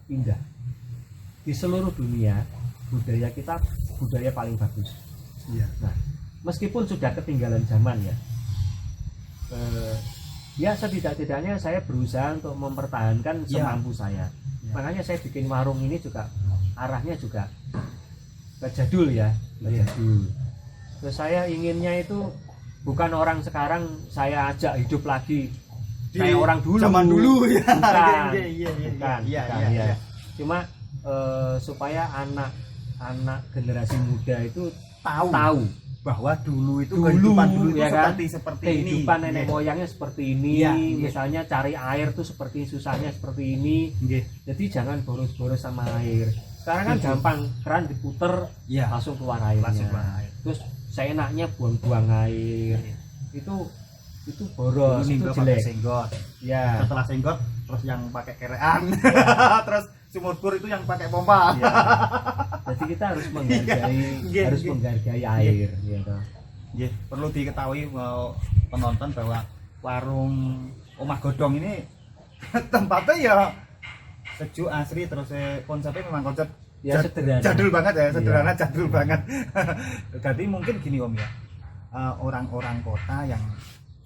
Speaker 2: indah. Di seluruh dunia budaya kita budaya paling bagus.
Speaker 1: Iya.
Speaker 2: Nah, meskipun sudah ketinggalan zaman ya, ya setidak-tidaknya saya berusaha untuk mempertahankan semampu saya. Makanya saya bikin warung ini juga arahnya juga ke jadul ya, ke jadul. Terus saya inginnya itu bukan orang sekarang saya ajak hidup lagi kayak orang dulu. Zaman dulu ya. Bukan. Cuma supaya anak generasi muda itu tahu
Speaker 1: bahwa dulu itu kehidupan dulu itu
Speaker 2: ya kan?
Speaker 1: seperti ini.
Speaker 2: Kehidupan nenek moyangnya seperti ini. Misalnya cari air tuh seperti susahnya seperti ini. Jadi jangan boros-boros sama air. Sekarang kan gampang, keran diputer langsung keluar airnya. Terus seenaknya buang-buang air. Itu boros, itu jelek.
Speaker 1: Senggot.
Speaker 2: Ya.
Speaker 1: Setelah senggot terus yang pakai kerean. Terus sumur bor itu yang pakai pompa.
Speaker 2: Ya. Jadi kita harus menghargai air gitu.
Speaker 1: Perlu diketahui penonton bahwa warung Omah Godong ini tempatnya ya sejuk asri, terus konsepnya memang konsep
Speaker 2: sederhana.
Speaker 1: Jadul banget ya, sederhana jadul banget. Jadi mungkin gini Om ya. Orang-orang kota yang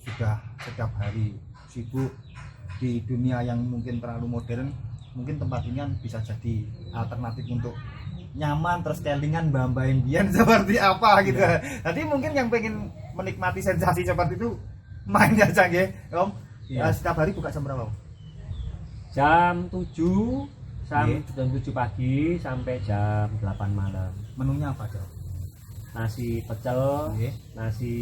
Speaker 1: sudah setiap hari sibuk di dunia yang mungkin terlalu modern, mungkin tempat ini kan bisa jadi alternatif untuk nyaman, terus kelingan mbah-mbah imbian seperti apa gitu. Jadi mungkin yang pengen menikmati sensasi seperti itu main aja nggih, Om. Setiap hari buka jam berapa, Om?
Speaker 2: Jam 7 pagi sampai jam 8 malam.
Speaker 1: Menunya apa, Om?
Speaker 2: Nasi pecel, nasi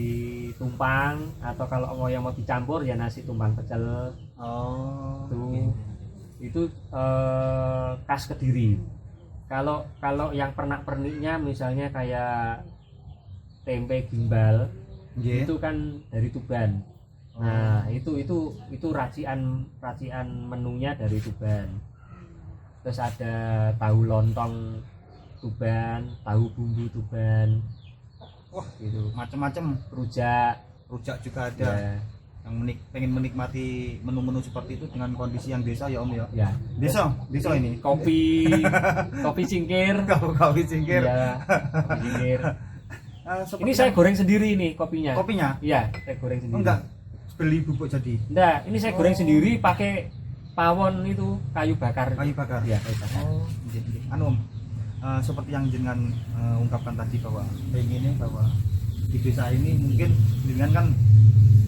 Speaker 2: tumpang, atau kalau mau yang mau dicampur ya nasi tumpang pecel. Itu khas Kediri. Kalau yang pernak-perniknya misalnya kayak tempe gimbal, itu kan dari Tuban. Nah, itu racian menunya dari Tuban. Terus ada tahu lontong Tuban, tahu bumbu Tuban.
Speaker 1: Wah, gitu. Macam-macam. Rujak juga ada. Ya. Yang pengen menikmati menu-menu seperti itu dengan kondisi yang desa ya Om ya.
Speaker 2: Ya.
Speaker 1: Desa ini.
Speaker 2: Kopi cingkir.
Speaker 1: Kopi cingkir.
Speaker 2: Ya, kopi cingkir. Ini saya goreng sendiri nih kopinya.
Speaker 1: Kopinya?
Speaker 2: Iya, saya goreng sendiri.
Speaker 1: Enggak beli bubuk jadi.
Speaker 2: Enggak, ini saya goreng sendiri pakai pawon itu kayu bakar.
Speaker 1: Kayu bakar.
Speaker 2: Iya, kayu bakar.
Speaker 1: Om, seperti yang jenengan ungkapkan tadi bahwa pengennya bahwa di desa ini mungkin jenengan kan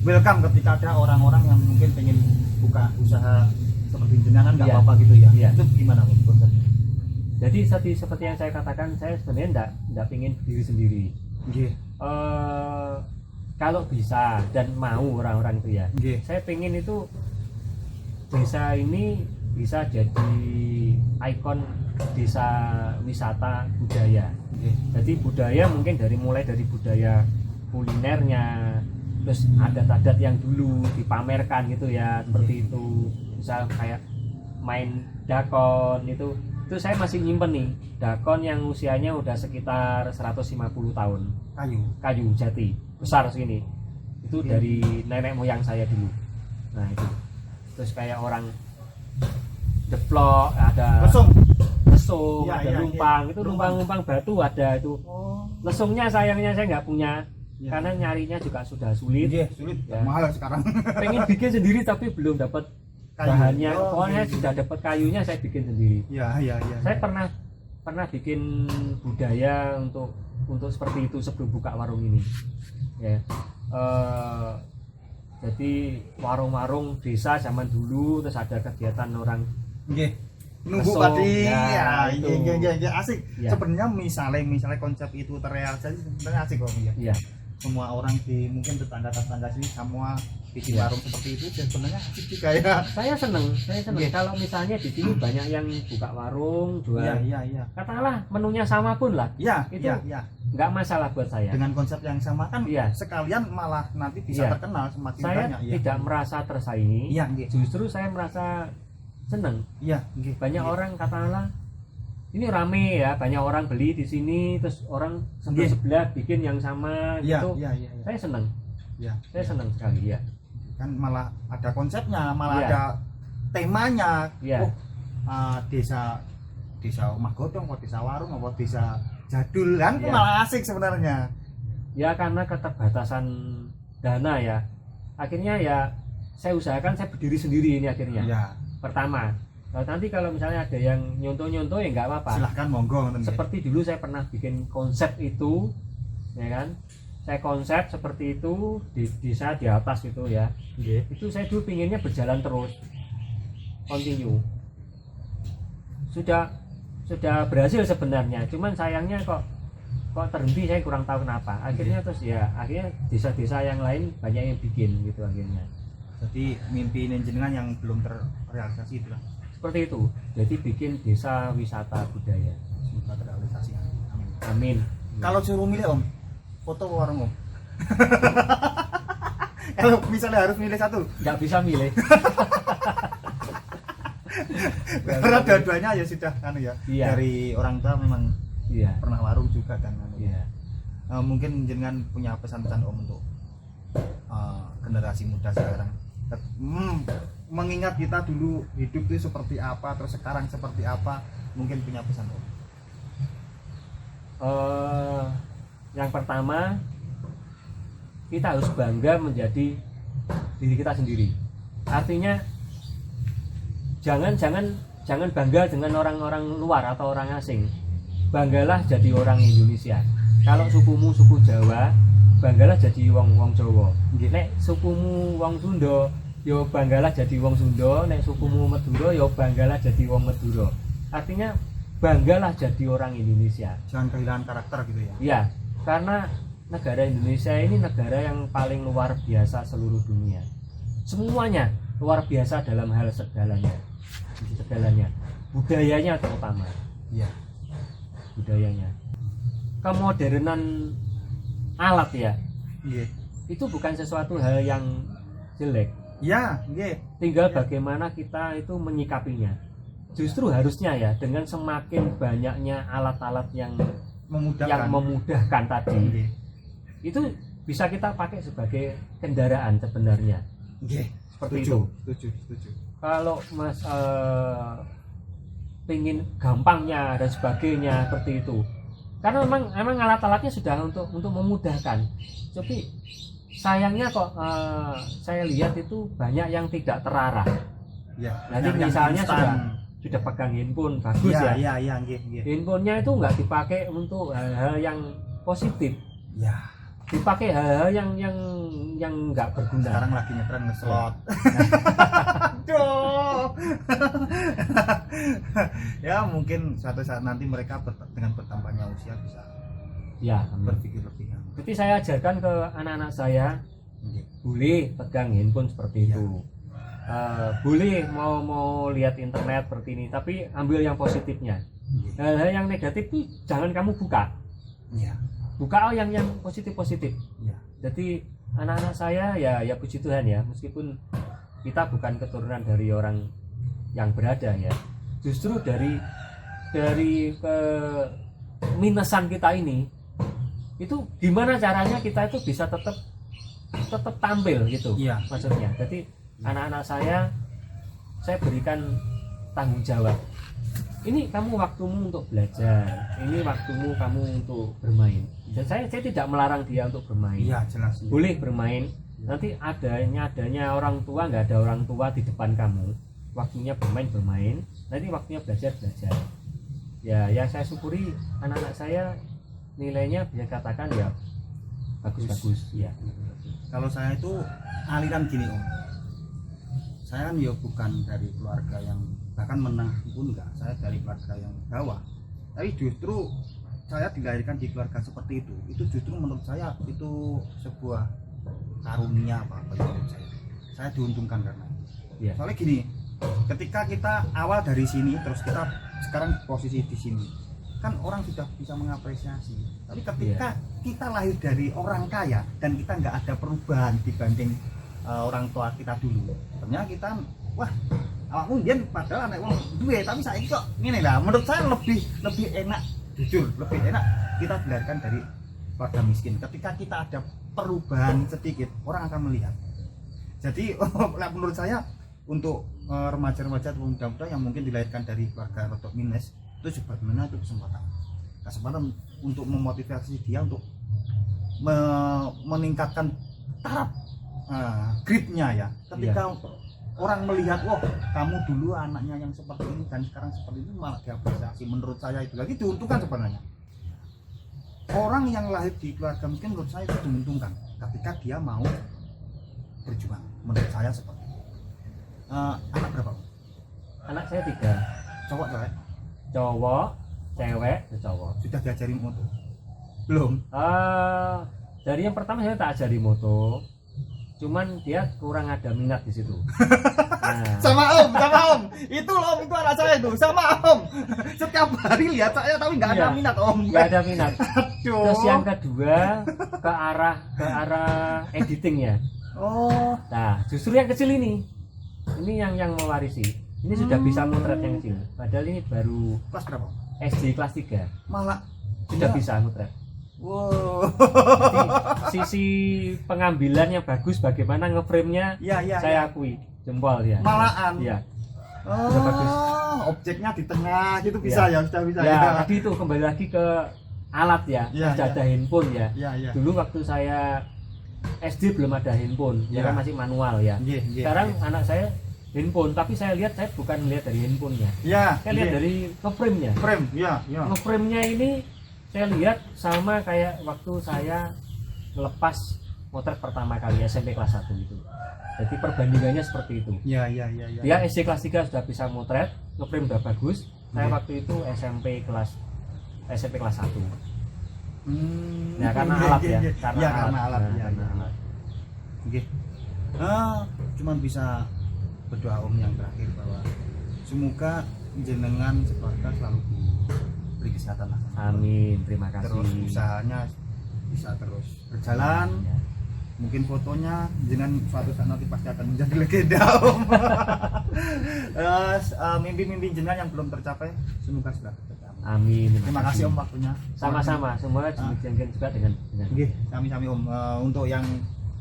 Speaker 1: welcome ketika ada orang-orang yang mungkin pengen buka usaha seperti jenengan nggak apa-apa gitu ya. Itu gimana Om?
Speaker 2: Jadi seperti yang saya katakan, saya sebenarnya enggak pengen berdiri sendiri. Kalau bisa dan mau orang-orang itu ya, saya pengen itu desa ini bisa jadi ikon desa wisata budaya. Jadi budaya mungkin mulai dari budaya kulinernya, terus adat-adat yang dulu dipamerkan gitu ya, seperti itu. Misal kayak main dakon itu saya masih nyimpen nih, dakon yang usianya udah sekitar 150 tahun. Kayu jati besar segini. Itu dari nenek moyang saya dulu. Nah itu terus kayak orang deplok, ada
Speaker 1: Lesung.
Speaker 2: lesung,
Speaker 1: Iya,
Speaker 2: ada
Speaker 1: iya,
Speaker 2: lumpang,
Speaker 1: iya.
Speaker 2: itu lumpang-lumpang batu ada itu.
Speaker 1: Oh.
Speaker 2: Lesungnya sayangnya saya nggak punya,
Speaker 1: Iya.
Speaker 2: karena nyarinya juga sudah sulit.
Speaker 1: Iya, sulit.
Speaker 2: Ya.
Speaker 1: Mahal sekarang.
Speaker 2: Pengen bikin sendiri tapi belum dapat
Speaker 1: Kayu.
Speaker 2: bahannya.
Speaker 1: Oh,
Speaker 2: Pokoknya
Speaker 1: iya.
Speaker 2: sudah dapat kayunya saya bikin sendiri.
Speaker 1: Iya, iya, iya.
Speaker 2: Saya pernah bikin budaya untuk seperti itu sebelum buka warung ini. Ya. Jadi warung-warung desa zaman dulu, terus ada kegiatan orang
Speaker 1: Nggih. Nunggu
Speaker 2: Lesung,
Speaker 1: padi.
Speaker 2: ya,
Speaker 1: Ya,
Speaker 2: itu.
Speaker 1: iya, asik.
Speaker 2: Ya.
Speaker 1: Sebenarnya misalnya konsep itu terrealisasi sebenarnya asik kok ya.
Speaker 2: Iya.
Speaker 1: Semua orang di mungkin tetangga-tetangga sini semua bikin
Speaker 2: Ya.
Speaker 1: warung seperti itu sebenarnya asik juga ya.
Speaker 2: Saya seneng.
Speaker 1: Iya.
Speaker 2: Kalau misalnya di sini banyak yang buka warung, jual.
Speaker 1: Iya.
Speaker 2: Katakanlah menunya sama pun lah,
Speaker 1: Iya,
Speaker 2: Itu
Speaker 1: iya.
Speaker 2: nggak masalah buat saya.
Speaker 1: Dengan konsep yang sama kan
Speaker 2: Iya.
Speaker 1: sekalian malah nanti bisa
Speaker 2: Iya.
Speaker 1: terkenal semakin
Speaker 2: Saya
Speaker 1: banyak ya.
Speaker 2: tidak merasa tersaingi.
Speaker 1: Iya, nggih.
Speaker 2: Justru saya merasa seneng.
Speaker 1: Iya, nggih.
Speaker 2: Banyak
Speaker 1: Nggih.
Speaker 2: orang katakanlah ini rame ya, banyak orang beli di sini, terus orang sebelah bikin yang sama
Speaker 1: Iya,
Speaker 2: gitu.
Speaker 1: iya.
Speaker 2: Saya seneng.
Speaker 1: Iya.
Speaker 2: Saya seneng sekali ya.
Speaker 1: Kan malah ada konsepnya, malah
Speaker 2: Iya.
Speaker 1: ada temanya.
Speaker 2: Iya.
Speaker 1: Desa Omah Godong, apa desa Warung, apa desa Jadul kan
Speaker 2: Iya.
Speaker 1: malah asik sebenarnya.
Speaker 2: Ya karena keterbatasan dana ya. Akhirnya ya saya usahakan saya berdiri sendiri ini akhirnya.
Speaker 1: Iya.
Speaker 2: Pertama, nanti kalau misalnya ada yang nyontoh-nyontoh ya nggak apa-apa.
Speaker 1: Silahkan monggo ngoten nggih.
Speaker 2: Seperti dulu saya pernah bikin konsep itu, ya kan? Saya konsep seperti itu di desa di atas itu ya.
Speaker 1: Nggih.
Speaker 2: Itu saya dulu pinginnya berjalan terus, continue. Sudah berhasil sebenarnya, cuman sayangnya kok terhenti, saya kurang tahu kenapa. Akhirnya terus ya akhirnya desa-desa yang lain banyak yang bikin gitu akhirnya.
Speaker 1: Jadi mimpi jenengan yang belum terrealisasi itu lah.
Speaker 2: Seperti itu. Jadi bikin desa wisata budaya.
Speaker 1: Semoga terrealisasi. Amin.
Speaker 2: Amin.
Speaker 1: Kalau suruh milih Om, foto apa warung Om? Kalau misalnya harus milih satu,
Speaker 2: Nggak bisa milih.
Speaker 1: karena dua-duanya ya sudah kan ya.
Speaker 2: Iya.
Speaker 1: Dari orang tua memang
Speaker 2: Iya.
Speaker 1: pernah warung juga kan.
Speaker 2: Iya.
Speaker 1: Mungkin jenengan punya pesan-pesan Om untuk generasi muda sekarang. Mengingat kita dulu hidup itu seperti apa, terus sekarang seperti apa, mungkin punya pesan Om.
Speaker 2: Yang pertama, kita harus bangga menjadi diri kita sendiri. Artinya jangan bangga dengan orang-orang luar atau orang asing. Banggalah jadi orang Indonesia. Kalau sukumu suku Jawa, banggalah jadi wong Jawa. Nek sukumu wong Sunda, yo banggalah jadi wong Sunda. Nek sukumu Madura, yo banggalah jadi wong Madura. Artinya banggalah jadi orang Indonesia.
Speaker 1: Jangan kehilangan karakter gitu ya.
Speaker 2: Iya, karena negara Indonesia ini negara yang paling luar biasa seluruh dunia. Semuanya luar biasa dalam hal segalanya. Budayanya terutama.
Speaker 1: Iya.
Speaker 2: Budayanya. Kemodernan alat ya,
Speaker 1: Iya.
Speaker 2: itu bukan sesuatu hal yang jelek.
Speaker 1: Iya, nggih.
Speaker 2: Tinggal bagaimana kita itu menyikapinya. Justru harusnya ya, dengan semakin banyaknya alat-alat yang memudahkan tadi,
Speaker 1: Nggih.
Speaker 2: itu bisa kita pakai sebagai kendaraan sebenarnya.
Speaker 1: Nggih.
Speaker 2: Seperti
Speaker 1: Setuju.
Speaker 2: itu.
Speaker 1: Setuju.
Speaker 2: Kalau Mas pingin gampangnya dan sebagainya seperti itu, karena memang alat-alatnya sudah untuk memudahkan. Tapi sayangnya kok saya lihat itu banyak yang tidak terarah.
Speaker 1: Iya.
Speaker 2: Nanti misalnya sudah pegang handphone bagus ya.
Speaker 1: Iya, nggih.
Speaker 2: Handphonenya itu nggak dipakai untuk hal-hal yang positif,
Speaker 1: Ya.
Speaker 2: dipakai hal-hal yang nggak berguna.
Speaker 1: Sekarang lagi ngetren ngeslot. Aduh. Ya, mungkin suatu saat nanti mereka dengan bertambahnya usia bisa
Speaker 2: Ya,
Speaker 1: berpikir lebih.
Speaker 2: seperti saya ajarkan ke anak-anak saya,
Speaker 1: Nggih.
Speaker 2: boleh pegang handphone seperti
Speaker 1: Iya.
Speaker 2: itu. Boleh mau lihat internet seperti ini, tapi ambil yang positifnya.
Speaker 1: Nggih.
Speaker 2: Hal-hal yang negatif itu jangan kamu buka.
Speaker 1: Iya.
Speaker 2: Buka yang positif.
Speaker 1: Iya.
Speaker 2: Jadi anak-anak saya ya puji Tuhan ya, meskipun kita bukan keturunan dari orang yang berada ya, justru dari minusan kita ini, itu gimana caranya kita itu bisa tetap tampil gitu.
Speaker 1: Iya.
Speaker 2: Maksudnya jadi anak-anak saya berikan tanggung jawab. Ini kamu waktumu untuk belajar, ini waktumu kamu untuk bermain. Dan saya tidak melarang dia untuk bermain.
Speaker 1: Iya, jelas.
Speaker 2: Boleh bermain. Nanti adanya orang tua, nggak ada orang tua di depan kamu. Waktunya bermain. Nanti waktunya belajar. Ya, yang saya syukuri anak-anak saya nilainya bisa katakan ya bagus. Ya.
Speaker 1: Kalau saya itu aliran gini Om, saya kan ya bukan dari keluarga yang bahkan menengah pun enggak, saya dari keluarga yang bawah, tapi justru saya dilahirkan di keluarga seperti itu justru menurut saya itu sebuah karunia apa menurut saya diuntungkan karena
Speaker 2: Ya.
Speaker 1: soalnya gini, ketika kita awal dari sini terus kita sekarang posisi di sini kan orang sudah bisa mengapresiasi, tapi ketika kita lahir dari orang kaya dan kita nggak ada perubahan dibanding orang tua kita dulu, ternyata kita wah awakmu dia padahal anak wong duwe tapi saya kok ngene lah, menurut saya lebih enak, jujur lebih enak kita dilahirkan dari keluarga miskin. Ketika kita ada perubahan sedikit orang akan melihat. Jadi menurut saya untuk remaja-remaja atau muda-muda yang mungkin dilahirkan dari keluarga rodok minus itu sebenarnya itu kesempatan untuk memotivasi dia untuk meningkatkan taraf grade-nya ya. Ketika orang melihat, wah kamu dulu anaknya yang seperti ini dan sekarang seperti ini, malah diapresiasi. Menurut saya itu lagi diuntungkan sebenarnya. Orang yang lahir di keluarga miskin menurut saya itu diuntungkan ketika dia mau berjuang. Menurut saya seperti itu. Anak berapa?
Speaker 2: Anak saya 3.
Speaker 1: Cowok cewek?
Speaker 2: Cowok, cewek, cowok.
Speaker 1: Sudah diajarin moto? Belum?
Speaker 2: Dari yang pertama saya tak ajari moto, cuman dia kurang ada minat di situ. Nah,
Speaker 1: Sama om, itu anak saya itu, sama om. Setiap hari lihat saya tapi nggak ada
Speaker 2: Iya.
Speaker 1: minat om.
Speaker 2: nggak ada minat.
Speaker 1: Aduh.
Speaker 2: Terus yang kedua ke arah editing ya.
Speaker 1: Oh,
Speaker 2: Nah, justru yang kecil ini yang mewarisi. Ini sudah bisa motret yang kecil. Padahal ini baru
Speaker 1: kelas berapa?
Speaker 2: SD kelas 3.
Speaker 1: Malah
Speaker 2: Sudah
Speaker 1: iya.
Speaker 2: bisa motret.
Speaker 1: Wow.
Speaker 2: Jadi sisi pengambilannya bagus, bagaimana ngeframe-nya
Speaker 1: Iya.
Speaker 2: saya akui jempol ya.
Speaker 1: Malahan.
Speaker 2: Iya.
Speaker 1: Oh,
Speaker 2: Sudah bagus.
Speaker 1: objeknya di tengah gitu bisa ya, sudah bisa
Speaker 2: Ya,
Speaker 1: ya.
Speaker 2: tadi itu kembali lagi ke alat ya.
Speaker 1: Iya,
Speaker 2: Sudah
Speaker 1: iya.
Speaker 2: ada handphone ya.
Speaker 1: Iya.
Speaker 2: Dulu waktu saya SD belum ada handphone, ya
Speaker 1: Iya.
Speaker 2: kan masih manual ya.
Speaker 1: Iya.
Speaker 2: Sekarang anak saya handphone, tapi saya bukan lihat dari handphonenya.
Speaker 1: Iya.
Speaker 2: Saya lihat dari ngeframe-nya.
Speaker 1: frame, iya.
Speaker 2: Ngeframe-nya ini saya lihat sama kayak waktu saya ngelepas motret pertama kali SMP kelas 1 itu. Jadi perbandingannya seperti itu.
Speaker 1: Iya.
Speaker 2: Dia SD kelas 3 sudah bisa motret, ngeframe udah bagus. Saya
Speaker 1: Iya.
Speaker 2: waktu itu SMP kelas 1. Ya
Speaker 1: Iya,
Speaker 2: karena alat ya,
Speaker 1: Iya, karena alat.
Speaker 2: Nah,
Speaker 1: Iya.
Speaker 2: karena alat.
Speaker 1: Oke. Cuman bisa berdoa om yang terakhir bahwa semoga jenengan sekeluarga selalu diberi kesehatan lah.
Speaker 2: Amin, terima kasih.
Speaker 1: Terus usahanya bisa terus berjalan.
Speaker 2: Ya.
Speaker 1: Mungkin fotonya jenengan suatu saat nanti pasti akan menjadi legenda om. Mimpi-mimpi jenengan yang belum tercapai semoga sudah tercapai.
Speaker 2: Amin.
Speaker 1: Terima kasih om waktunya.
Speaker 2: Sama-sama, semua demikian juga dengan
Speaker 1: Oke, sami-sami om. Untuk yang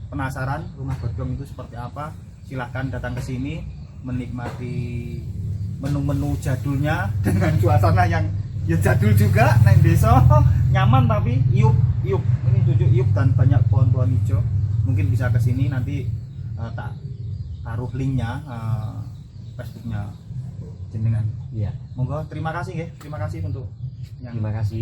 Speaker 1: penasaran rumah godong itu seperti apa, silahkan datang ke sini menikmati menu-menu jadulnya dengan suasana yang ya jadul juga, neng desa nyaman tapi iup ini cucu iup dan banyak pohon-pohon hijau. Mungkin bisa ke sini nanti tak taruh linknya Facebooknya jenengan.
Speaker 2: Iya.
Speaker 1: Monggo, terima kasih untuk yang
Speaker 2: Terima kasih.